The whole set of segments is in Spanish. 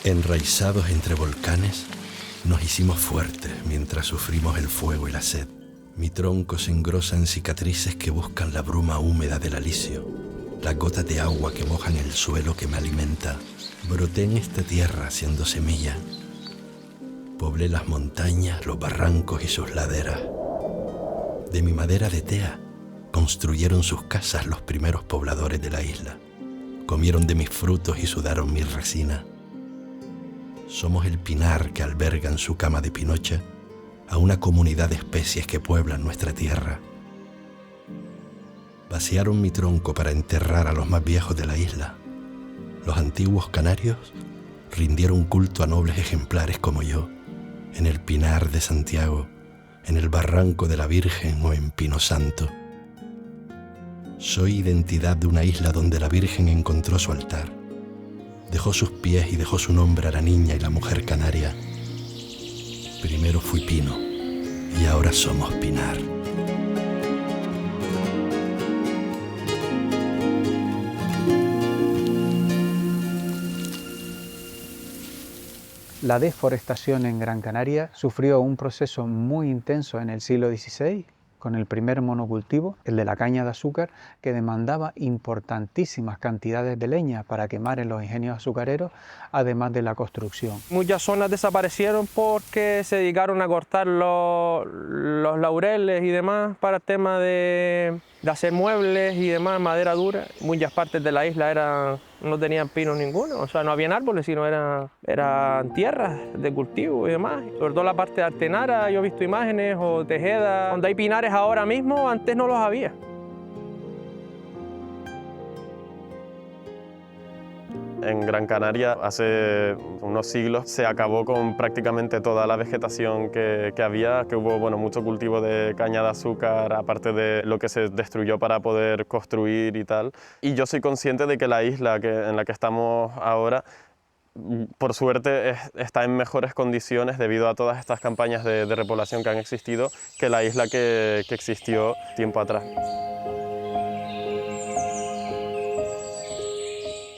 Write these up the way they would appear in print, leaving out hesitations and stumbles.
Enraizados entre volcanes, nos hicimos fuertes mientras sufrimos el fuego y la sed. Mi tronco se engrosa en cicatrices que buscan la bruma húmeda del alisio, las gotas de agua que mojan el suelo que me alimenta. Broté en esta tierra siendo semilla. Poblé las montañas, los barrancos y sus laderas. De mi madera de tea construyeron sus casas los primeros pobladores de la isla. Comieron de mis frutos y sudaron mi resina. Somos el pinar que alberga en su cama de pinocha a una comunidad de especies que pueblan nuestra tierra. Vaciaron mi tronco para enterrar a los más viejos de la isla. Los antiguos canarios rindieron culto a nobles ejemplares como yo, en el Pinar de Santiago, en el Barranco de la Virgen o en Pino Santo. Soy identidad de una isla donde la Virgen encontró su altar. Dejó sus pies y dejó su nombre a la niña y la mujer canaria. Primero fui pino y ahora somos pinar. La deforestación en Gran Canaria sufrió un proceso muy intenso en el siglo XVI, con el primer monocultivo, el de la caña de azúcar, que demandaba importantísimas cantidades de leña para quemar en los ingenios azucareros, además de la construcción. Muchas zonas desaparecieron porque se dedicaron a cortar los laureles y demás para el tema de hacer muebles y demás, madera dura. Muchas partes de la isla no tenían pinos ninguno, o sea, no habían árboles, sino eran tierras de cultivo y demás. Sobre todo la parte de Artenara, yo he visto imágenes, o Tejeda, donde hay pinares ahora mismo, antes no los había. En Gran Canaria hace unos siglos se acabó con prácticamente toda la vegetación que había, que hubo mucho cultivo de caña de azúcar, aparte de lo que se destruyó para poder construir y tal. Y yo soy consciente de que la isla en la que estamos ahora, por suerte, está en mejores condiciones debido a todas estas campañas de repoblación que han existido que la isla que existió tiempo atrás.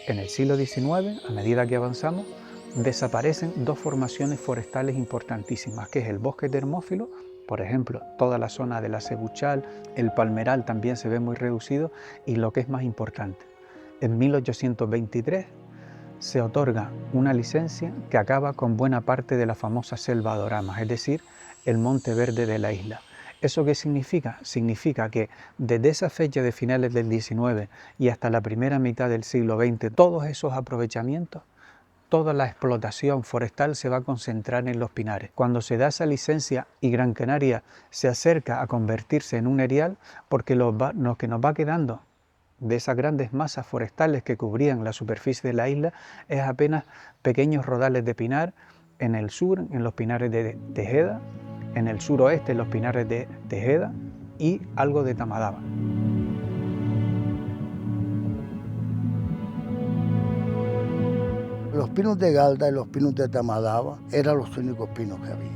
En el siglo XIX, a medida que avanzamos, desaparecen dos formaciones forestales importantísimas, que es el bosque termófilo, por ejemplo, toda la zona de la Cebuchal, el palmeral también se ve muy reducido, y lo que es más importante, en 1823 se otorga una licencia que acaba con buena parte de la famosa selva Dorama, es decir, el monte verde de la isla. ¿Eso qué significa? Significa que desde esa fecha de finales del XIX y hasta la primera mitad del siglo XX, todos esos aprovechamientos, toda la explotación forestal se va a concentrar en los pinares. Cuando se da esa licencia y Gran Canaria se acerca a convertirse en un erial, porque lo que nos va quedando de esas grandes masas forestales que cubrían la superficie de la isla es apenas pequeños rodales de pinar en el sur, en los pinares de Tejeda, en el suroeste, en los pinares de Tejeda y algo de Tamadaba. Los pinos de Galda y los pinos de Tamadaba eran los únicos pinos que había.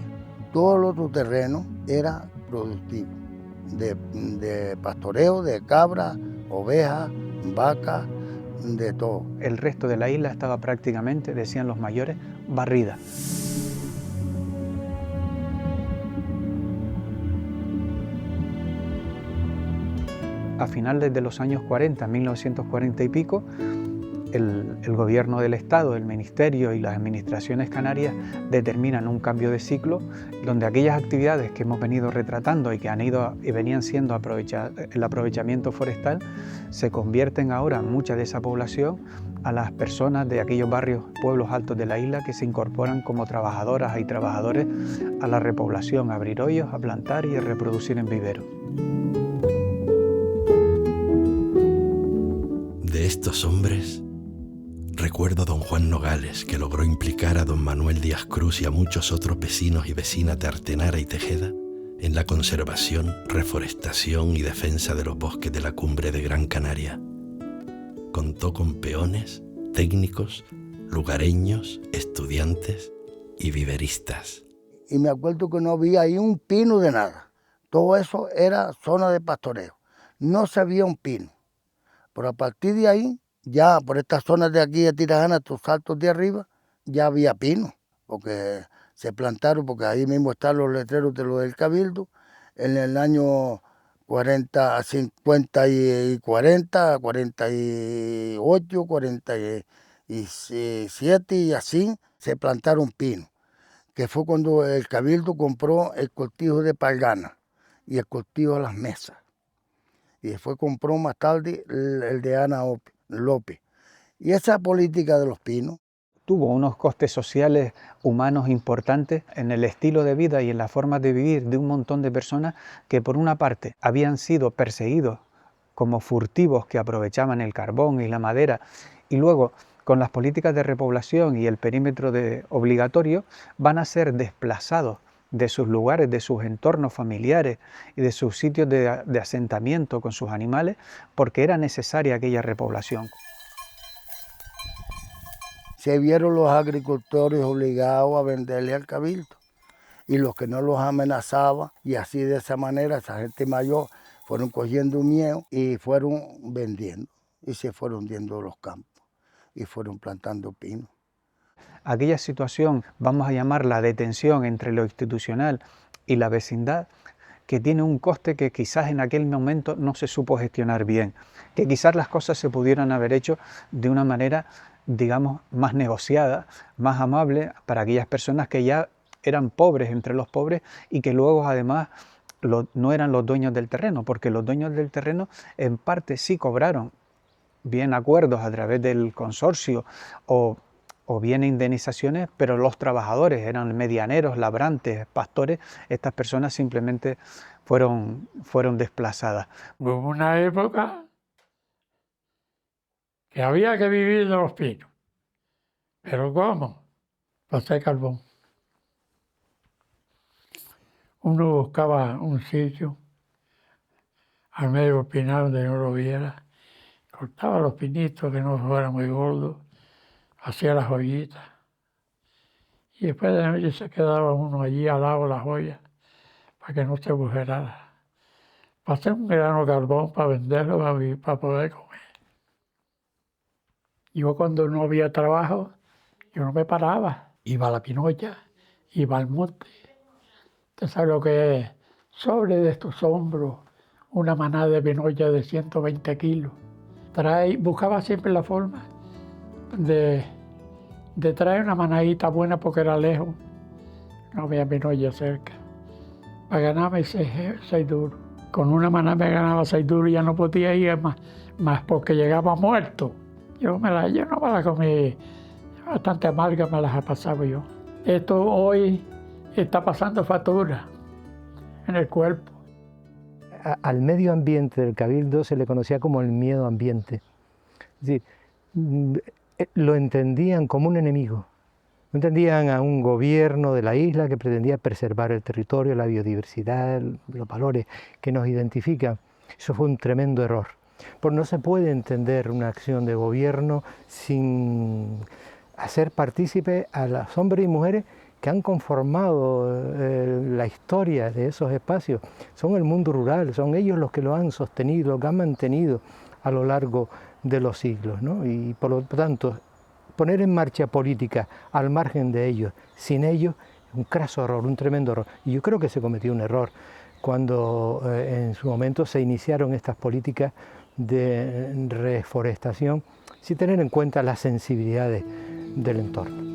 Todo el otro terreno era productivo, de pastoreo, de cabras, ovejas, vacas, de todo. El resto de la isla estaba prácticamente, decían los mayores, barrida. A finales de los años 40, 1940 y pico, el gobierno del Estado, el Ministerio y las administraciones canarias determinan un cambio de ciclo donde aquellas actividades que hemos venido retratando y que venían siendo el aprovechamiento forestal se convierten ahora, mucha de esa población, a las personas de aquellos barrios, pueblos altos de la isla que se incorporan como trabajadoras y trabajadores a la repoblación, a abrir hoyos, a plantar y a reproducir en viveros. De estos hombres, recuerdo a don Juan Nogales, que logró implicar a don Manuel Díaz Cruz y a muchos otros vecinos y vecinas de Artenara y Tejeda en la conservación, reforestación y defensa de los bosques de la cumbre de Gran Canaria. Contó con peones, técnicos, lugareños, estudiantes y viveristas. Y me acuerdo que no había ahí un pino de nada. Todo eso era zona de pastoreo. No se veía un pino. Pero a partir de ahí, ya por estas zonas de aquí de Tirajana, estos saltos de arriba, ya había pino, porque se plantaron, porque ahí mismo están los letreros de lo del Cabildo, en el año 40, 50 y 40, 48, 47 y así se plantaron pinos, que fue cuando el Cabildo compró el cortijo de Palgana y el cortijo de Las Mesas. Y después compró más tarde el de Ana López. Y esa política de los pinos tuvo unos costes sociales humanos importantes en el estilo de vida y en la forma de vivir de un montón de personas que por una parte habían sido perseguidos como furtivos que aprovechaban el carbón y la madera, y luego con las políticas de repoblación y el perímetro obligatorio van a ser desplazados de sus lugares, de sus entornos familiares y de sus sitios de asentamiento con sus animales, porque era necesaria aquella repoblación. Se vieron los agricultores obligados a venderle al Cabildo, y los que no los amenazaba, y así de esa manera esa gente mayor fueron cogiendo miedo y fueron vendiendo, y se fueron hundiendo los campos, y fueron plantando pinos. Aquella situación, vamos a llamarla de tensión entre lo institucional y la vecindad, que tiene un coste que quizás en aquel momento no se supo gestionar bien, que quizás las cosas se pudieran haber hecho de una manera, digamos, más negociada, más amable para aquellas personas que ya eran pobres entre los pobres y que luego además no eran los dueños del terreno, porque los dueños del terreno en parte sí cobraron bien acuerdos a través del consorcio o bien indemnizaciones, pero los trabajadores eran medianeros, labrantes, pastores, estas personas simplemente fueron desplazadas. Hubo una época que había que vivir de los pinos. ¿Pero cómo? Pasé carbón. Uno buscaba un sitio al medio del pinar donde no lo viera, cortaba los pinitos que no fueran muy gordos, hacía las joyitas. Y después de noche se quedaba uno allí al lado de la joya para que no se agujerara. Pasé un grano de carbón para venderlo, para poder comer. Yo cuando no había trabajo, yo no me paraba. Iba a la Pinocha, iba al monte. ¿Usted sabe lo que es? Sobre de estos hombros una manada de pinocha de 120 kilos. Buscaba siempre la forma de traer una manadita buena porque era lejos. No había pinocha cerca. Para ganarme 6 duros. Con una manada me ganaba 6 duros y ya no podía ir más porque llegaba muerto. Yo no me la comí. Bastante amarga me las ha pasado yo. Esto hoy está pasando factura en el cuerpo. Al medio ambiente del Cabildo se le conocía como el miedo ambiente. Es decir, lo entendían como un enemigo. No entendían a un gobierno de la isla que pretendía preservar el territorio, la biodiversidad, los valores que nos identifican. Eso fue un tremendo error. Porque no se puede entender una acción de gobierno sin hacer partícipe a los hombres y mujeres que han conformado la historia de esos espacios. Son el mundo rural, son ellos los que lo han sostenido, lo que han mantenido a lo largo de los siglos, ¿no? Y por lo tanto, poner en marcha política al margen de ellos, sin ellos, es un craso error, un tremendo error. Y yo creo que se cometió un error cuando en su momento se iniciaron estas políticas de reforestación sin tener en cuenta las sensibilidades del entorno.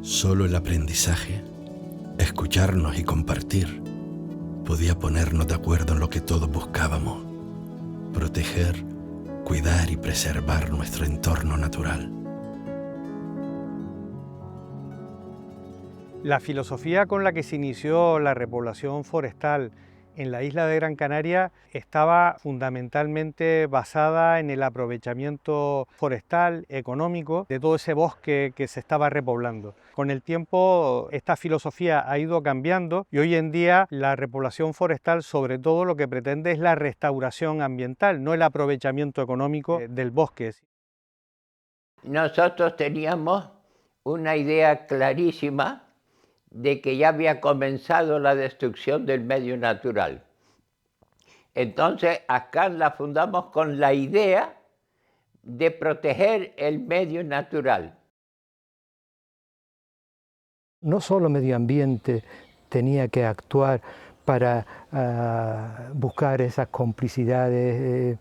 Solo el aprendizaje, escucharnos y compartir, podía ponernos de acuerdo en lo que todos buscábamos: proteger, cuidar y preservar nuestro entorno natural. La filosofía con la que se inició la repoblación forestal en la isla de Gran Canaria estaba fundamentalmente basada en el aprovechamiento forestal, económico, de todo ese bosque que se estaba repoblando. Con el tiempo esta filosofía ha ido cambiando y hoy en día la repoblación forestal sobre todo lo que pretende es la restauración ambiental, no el aprovechamiento económico del bosque. Nosotros teníamos una idea clarísima de que ya había comenzado la destrucción del medio natural. Entonces, acá la fundamos con la idea de proteger el medio natural. No solo medio ambiente tenía que actuar para buscar esas complicidades,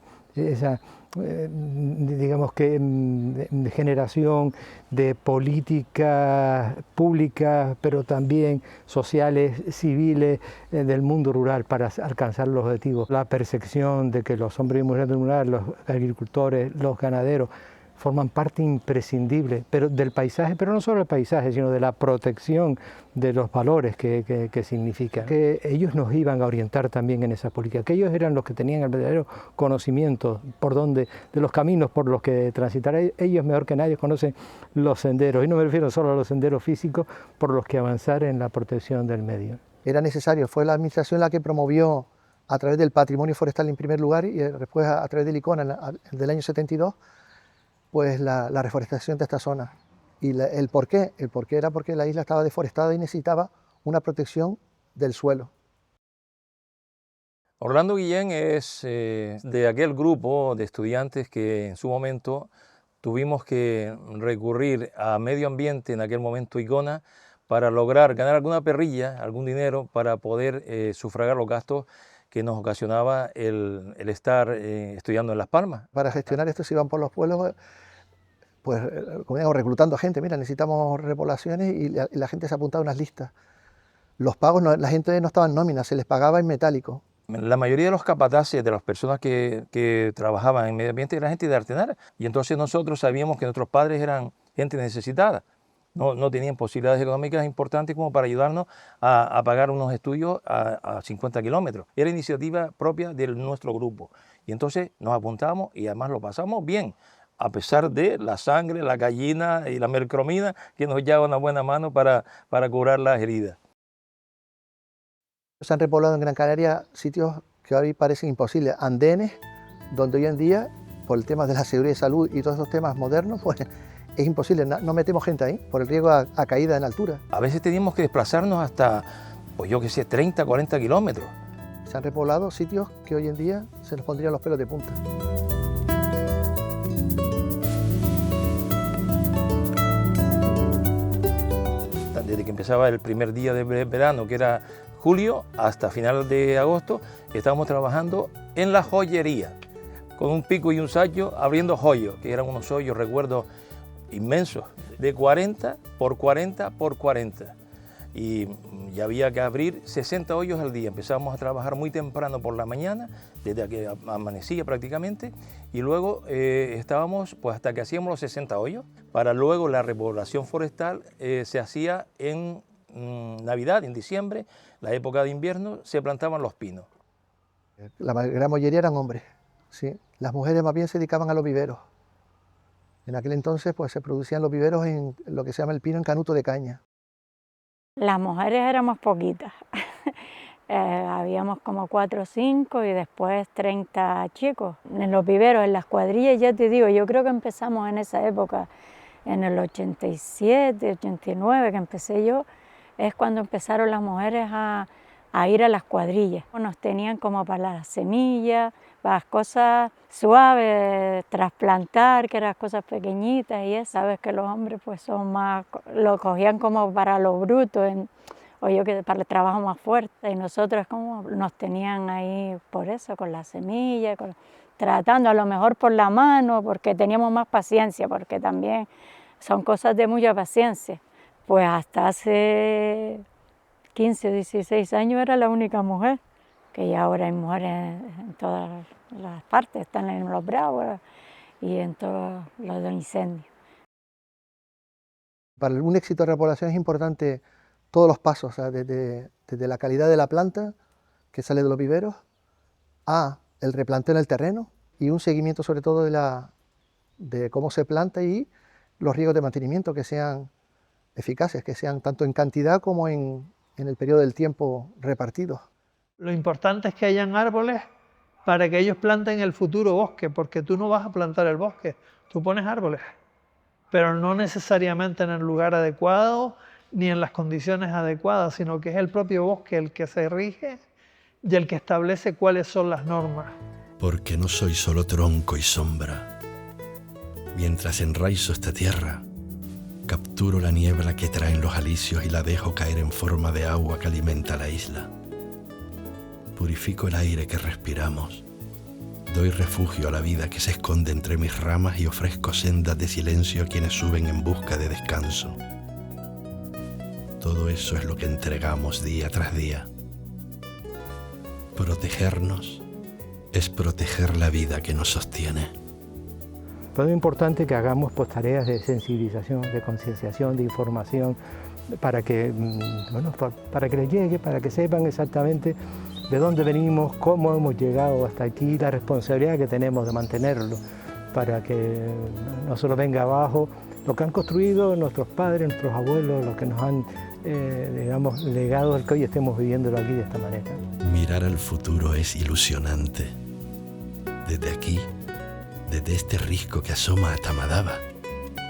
digamos que de generación de políticas públicas, pero también sociales, civiles, del mundo rural para alcanzar los objetivos. La percepción de que los hombres y mujeres del rural, los agricultores, los ganaderos, forman parte imprescindible del paisaje, pero no solo del paisaje, sino de la protección de los valores que significa. Que ellos nos iban a orientar también en esa política, que ellos eran los que tenían el verdadero conocimiento de los caminos por los que transitar. Ellos mejor que nadie conocen los senderos, y no me refiero solo a los senderos físicos por los que avanzar en la protección del medio. Era necesario, fue la administración la que promovió a través del patrimonio forestal en primer lugar y después a través del ICONA del año 72, pues la reforestación de esta zona. Y el porqué era porque la isla estaba deforestada y necesitaba una protección del suelo. Orlando Guillén es de aquel grupo de estudiantes que en su momento tuvimos que recurrir a medio ambiente, en aquel momento ICONA, para lograr ganar alguna perrilla, algún dinero, para poder sufragar los gastos que nos ocasionaba el estar estudiando en Las Palmas. Para gestionar esto se iban por los pueblos, pues como digo, reclutando gente. Mira, necesitamos repoblaciones y la gente se apuntaba a unas listas. Los pagos, la gente no estaba en nómina, se les pagaba en metálico. La mayoría de los capataces, de las personas que trabajaban en medio ambiente, era gente de Artenara. Y entonces nosotros sabíamos que nuestros padres eran gente necesitada. No tenían posibilidades económicas importantes como para ayudarnos a pagar unos estudios a 50 kilómetros. Era iniciativa propia de nuestro grupo. Y entonces nos apuntamos y además lo pasamos bien, a pesar de la sangre, la gallina y la mercromina que nos lleva una buena mano para curar las heridas. Se han repoblado en Gran Canaria sitios que hoy parecen imposibles, andenes, donde hoy en día, por el tema de la seguridad y salud y todos esos temas modernos, pues es imposible, no metemos gente ahí, por el riesgo a caída en altura. A veces teníamos que desplazarnos hasta, pues yo qué sé, 30, 40 kilómetros. Se han repoblado sitios que hoy en día se nos pondrían los pelos de punta. Desde que empezaba el primer día de verano, que era julio, hasta final de agosto, estábamos trabajando en la joyería, con un pico y un sacho abriendo joyos, que eran unos hoyos, recuerdo, inmensos, de 40 por 40 por 40. Y ya había que abrir 60 hoyos al día. Empezábamos a trabajar muy temprano por la mañana, desde que amanecía prácticamente, y luego estábamos pues hasta que hacíamos los 60 hoyos. Para luego la repoblación forestal se hacía en Navidad, en diciembre, la época de invierno, se plantaban los pinos. La gran mayoría eran hombres, ¿sí? Las mujeres más bien se dedicaban a los viveros. En aquel entonces pues se producían los viveros en lo que se llama el pino en canuto de caña. Las mujeres éramos poquitas, habíamos como 4 o 5 y después 30 chicos. En los viveros, en las cuadrillas, ya te digo, yo creo que empezamos en esa época, en el 87, 89 que empecé yo, es cuando empezaron las mujeres a ir a las cuadrillas. Nos tenían como para las semillas, para las cosas suaves, trasplantar, que eran cosas pequeñitas y eso. Sabes que los hombres pues son más, lo cogían como para lo bruto, o yo que para el trabajo más fuerte. Y nosotros como nos tenían ahí por eso, con las semillas, tratando a lo mejor por la mano, porque teníamos más paciencia, porque también son cosas de mucha paciencia. Pues hasta hace 15 o 16 años era la única mujer, que ya ahora hay mujeres en todas las partes, están en los bravos y en todos los incendios. Para un éxito de repoblación es importante todos los pasos, o sea, desde la calidad de la planta que sale de los viveros, a el replanteo en el terreno y un seguimiento sobre todo de cómo se planta y los riegos de mantenimiento que sean eficaces, que sean tanto en cantidad como en el periodo del tiempo repartido. Lo importante es que hayan árboles para que ellos planten el futuro bosque, porque tú no vas a plantar el bosque, tú pones árboles, pero no necesariamente en el lugar adecuado ni en las condiciones adecuadas, sino que es el propio bosque el que se rige y el que establece cuáles son las normas. Porque no soy solo tronco y sombra, Mientras enraizo esta tierra, capturo la niebla que traen los alisios y la dejo caer en forma de agua que alimenta la isla. Purifico el aire que respiramos, doy refugio a la vida que se esconde entre mis ramas y ofrezco sendas de silencio a quienes suben en busca de descanso. Todo eso es lo que entregamos día tras día. Protegernos es proteger la vida que nos sostiene. Pero es importante que hagamos pues, tareas de sensibilización, de concienciación, de información, para que, bueno, para que les llegue, para que sepan exactamente de dónde venimos, cómo hemos llegado hasta aquí, la responsabilidad que tenemos de mantenerlo, para que no solo venga abajo lo que han construido nuestros padres, nuestros abuelos, lo que nos han, digamos, legado el que hoy estemos viviéndolo aquí de esta manera. Mirar al futuro es ilusionante. Desde aquí, desde este risco que asoma a Tamadaba,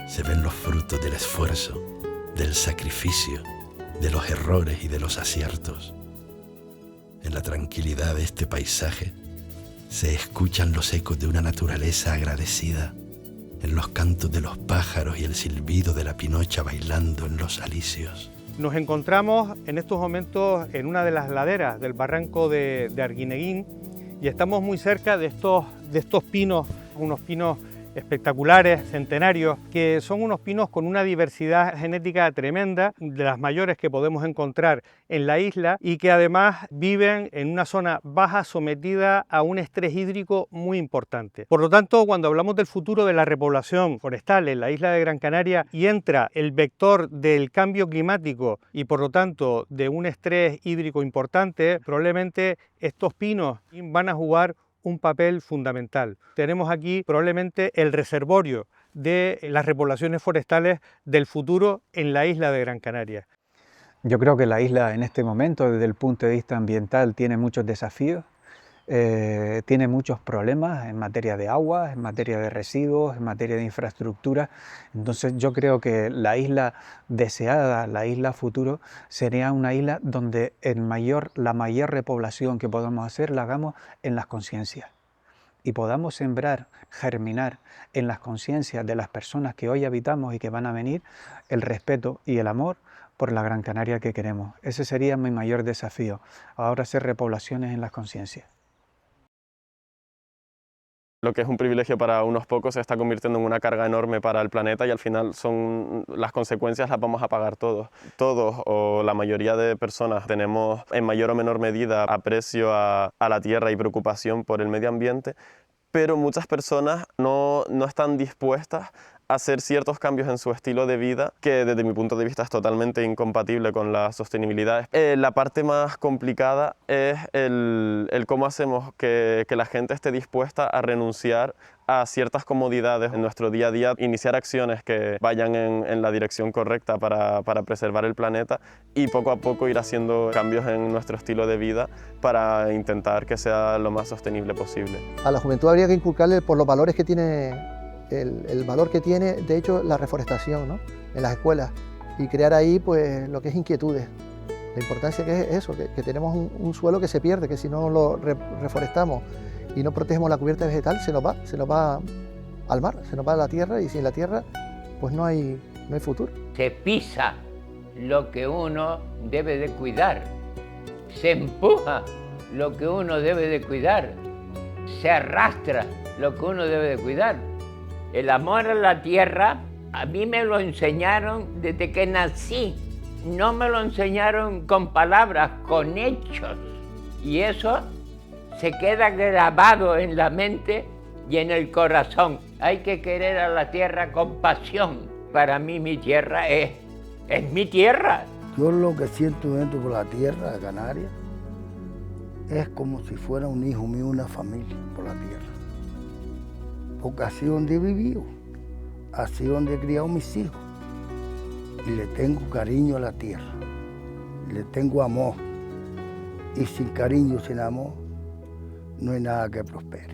se ven los frutos del esfuerzo, del sacrificio, de los errores y de los aciertos. En la tranquilidad de este paisaje se escuchan los ecos de una naturaleza agradecida, en los cantos de los pájaros y el silbido de la pinocha bailando en los alisios. Nos encontramos en estos momentos en una de las laderas del barranco de Arguineguín y estamos muy cerca de estos pinos, unos pinos espectaculares, centenarios, que son unos pinos con una diversidad genética tremenda, de las mayores que podemos encontrar en la isla y que además viven en una zona baja sometida a un estrés hídrico muy importante. Por lo tanto, cuando hablamos del futuro de la repoblación forestal en la isla de Gran Canaria y entra el vector del cambio climático y por lo tanto de un estrés hídrico importante, probablemente estos pinos van a jugar un papel fundamental. Tenemos aquí probablemente el reservorio de las repoblaciones forestales del futuro en la isla de Gran Canaria. Yo creo que la isla en este momento, desde el punto de vista ambiental, tiene muchos desafíos, tiene muchos problemas en materia de agua, en materia de residuos, en materia de infraestructura. Entonces yo creo que la isla deseada, la isla futuro, sería una isla donde la mayor repoblación que podamos hacer la hagamos en las conciencias y podamos sembrar, germinar en las conciencias de las personas que hoy habitamos y que van a venir el respeto y el amor por la Gran Canaria que queremos. Ese sería mi mayor desafío, ahora hacer repoblaciones en las conciencias. Lo que es un privilegio para unos pocos se está convirtiendo en una carga enorme para el planeta y al final las consecuencias las vamos a pagar todos. Todos o la mayoría de personas tenemos en mayor o menor medida aprecio a la tierra y preocupación por el medio ambiente, pero muchas personas no están dispuestas a hacer ciertos cambios en su estilo de vida que desde mi punto de vista es totalmente incompatible con la sostenibilidad. La parte más complicada es el cómo hacemos que la gente esté dispuesta a renunciar a ciertas comodidades en nuestro día a día, iniciar acciones que vayan en la dirección correcta para preservar el planeta y poco a poco ir haciendo cambios en nuestro estilo de vida para intentar que sea lo más sostenible posible. A la juventud habría que inculcarle por los valores que tiene, el valor que tiene, de hecho, la reforestación, ¿no?, en las escuelas y crear ahí pues lo que es inquietudes. La importancia que es eso, que tenemos un suelo que se pierde, que si no lo reforestamos y no protegemos la cubierta vegetal, se nos va al mar, se nos va a la tierra y sin la tierra pues no hay futuro. Se pisa lo que uno debe de cuidar, se empuja lo que uno debe de cuidar, se arrastra lo que uno debe de cuidar. El amor a la tierra a mí me lo enseñaron desde que nací, no me lo enseñaron con palabras, con hechos, y eso se queda grabado en la mente y en el corazón. Hay que querer a la tierra con pasión. Para mí mi tierra es mi tierra. Yo lo que siento dentro por la tierra de Canarias es como si fuera un hijo mío, una familia por la tierra. Porque así es donde he vivido, así es donde he criado mis hijos. Y le tengo cariño a la tierra, le tengo amor. Y sin cariño, sin amor, no hay nada que prospere.